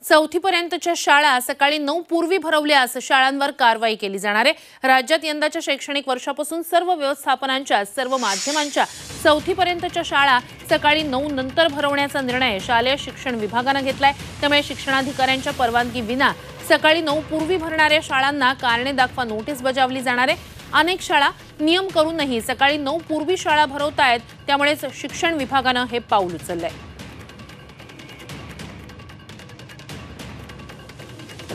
चौथी पर्यंतच्या शाळा सकाळी 9 पूर्वी भरवल्यास शाळांवर कारवाई केली जाणार आहे। राज्यात यंदाच्या शैक्षणिक वर्षापासून सर्व व्यवस्थापनांच्या सर्व माध्यमांच्या चौथी पर्यंतच्या शाळा सकाळी 9 नंतर भरवण्याचा निर्णय शालेय शिक्षण विभागाने घेतलाय। त्यामुळे शिक्षणाधिकाऱ्यांच्या परवानगी विना सकाळी 9 पूर्वी भरणाऱ्या शाळांना कारणे दाखवा नोटीस बजावली जाणार आहे। अनेक शाळा नियम करूनही सकाळी 9 पूर्वी शाळा भरवतायत, त्यामुळेच शिक्षण विभागाने हे पाऊल उचललंय।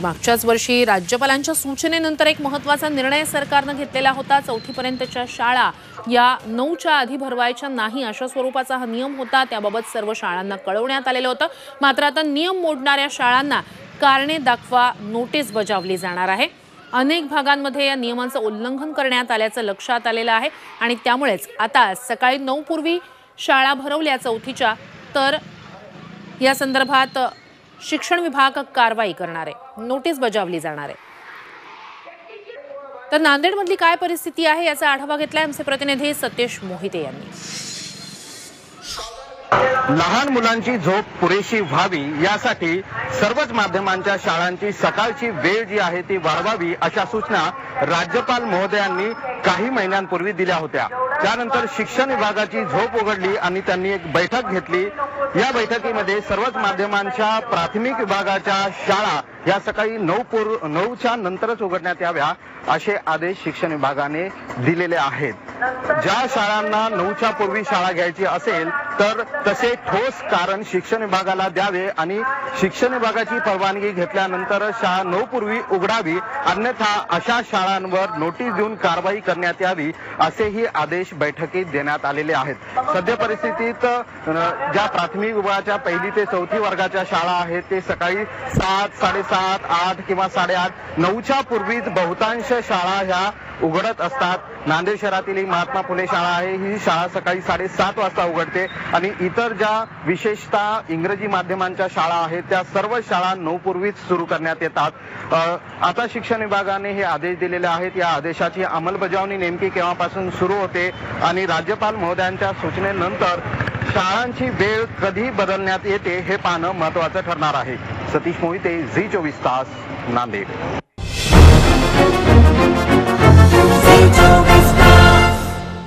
मागच्याच वर्षी राज्यपालांच्या सूचनेनंतर एक महत्त्वाचा निर्णय सरकारने घेतलेला होता। चौथी पर्यंतच्या शाळा या 9च्या आधी भरवायच्या नाही अशा स्वरूपाचा हा नियम होता। त्याबाबत सर्व शाळांना कळवण्यात आलेलं होतं। मात्र आता नियम मोडणाऱ्या शाळांना कारणे दाखवा नोटीस बजावली जाणार आहे। अनेक भागांमध्ये या नियमांचं उल्लंघन करण्यात आल्याचं लक्षात आलेलं आहे आणि त्यामुळेच आता सकाळी 9 पूर्वी शाळा भरवल्या चौथीच्या तर या संदर्भात शिक्षण विभाग कारवाई करणार आहे, नोटीस बजावली जाणार आहे। तर नांदेडमधली काय परिस्थिती आहे याचा आढावा घेतलाय आमचे प्रतिनिधी सतेश मोहिते यांनी। लहान मुलांची झोप पुरेशी व्हावी यासाठी सर्वच माध्यमांच्या शाळांची सकाळची वेळ जी आहे ती वाढवावी अशा सूचना राज्यपाल महोदयांनी काही महिन्यांपूर्वी दिल्या होत्या। त्यानंतर शिक्षण विभागाची झोप उघडली आणि त्यांनी एक बैठक घेतली। या बैठकीमध्ये सर्वच माध्यमांच्या प्राथमिक विभागाच्या शाळा या सकाळी 9च्या नंतरच उघडण्यात याव्या असे आदेश शिक्षण विभागाने दिलेले आहेत। ज्या शाळांना 9च्या पूर्वी शाळा घ्यायची असेल तर तसे ठोस कारण शिक्षण विभागाला द्यावे आणि शिक्षण विभागाची परवानगी घेतल्यानंतर शाळा 9 पूर्वी उघडावी, अन्यथा अशा शाळांवर नोटीस देऊन कारवाई करण्यात यावी असेही आदेश बैठकीत देण्यात आलेले आहेत। सध्या परिस्थितीत ज्या प्राथमिक विभागाच्या 1ली ते 4थी वर्गाच्या शाळा आहेत ते सकाळी 7, 7:30, 8 किंवा 8:30, 9च्या पूर्वीच बहुतांश शाळा ह्या उघडत असतात। नांदेड शहरातील महात्मा फुले शाळा आहे, ही शाळा सकाळी 7:30 वाजता उघडते आणि इतर ज्या विशेषतः इंग्रजी माध्यमांच्या शाळा आहेत त्या सर्व शाळा 9 पूर्वीच सुरू करण्यात येतात। आता शिक्षण विभागाने हे आदेश दिलेले आहेत। या आदेशाची अंमलबजावणी नेमकी केव्हापासून सुरू होते आणि राज्यपाल महोदयांच्या सूचनेनंतर शाळांची वेळ कधी बदलण्यात येते हे पाहणं महत्त्वाचं ठरणार आहे। सतीश मोहिते, झी 24 तास, नांदेड।